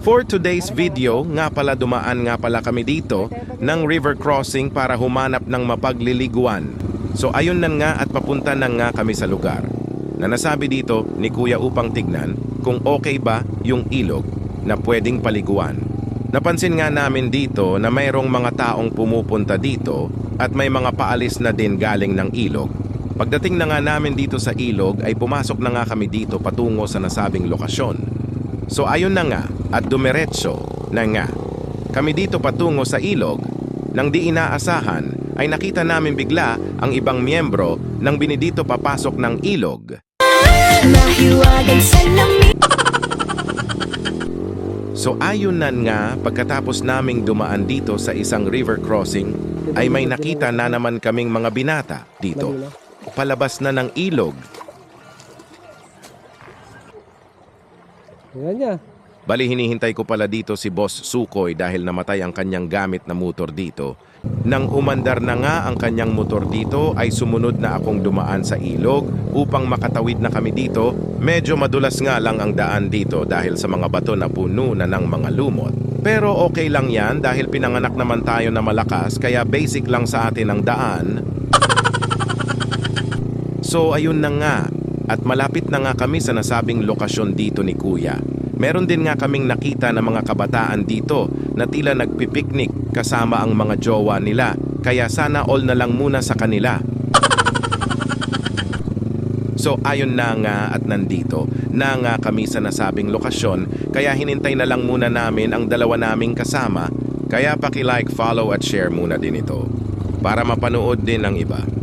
For today's video, nga pala dumaan nga pala kami dito ng river crossing para humanap ng mapagliliguan. So ayun na nga at papunta na nga kami sa lugar na nasabi dito ni Kuya upang tignan kung okay ba yung ilog na pwedeng paliguan. Napansin nga namin dito na mayroong mga taong pumupunta dito at may mga paalis na din galing ng ilog. Pagdating na nga namin dito sa ilog ay pumasok na nga kami dito patungo sa nasabing lokasyon. So ayun na nga at dumiretso na nga kami dito patungo sa ilog. Nang di inaasahan ay nakita namin bigla ang ibang miyembro ng binidito papasok ng ilog. So ayun na nga pagkatapos naming dumaan dito sa isang river crossing ay may nakita na naman kaming mga binata dito. Palabas na ng ilog. Ayan niya. Bali hinihintay ko pala dito si Boss Sukoy dahil namatay ang kanyang gamit na motor dito. Nang umandar na nga ang kanyang motor dito ay sumunod na akong dumaan sa ilog upang makatawid na kami dito. Medyo madulas nga lang ang daan dito dahil sa mga bato na puno na ng mga lumot. Pero okay lang yan dahil pinanganak naman tayo na malakas kaya basic lang sa atin ang daan. So ayun na nga at malapit na nga kami sa nasabing lokasyon dito ni Kuya. Meron din nga kaming nakita na mga kabataan dito na tila nagpipiknik kasama ang mga jowa nila. Kaya sana all na lang muna sa kanila. So ayun na nga at nandito na nga kami sa nasabing lokasyon. Kaya hinintay na lang muna namin ang dalawa naming kasama. Kaya paki-like, follow at share muna din ito para mapanood din ng iba.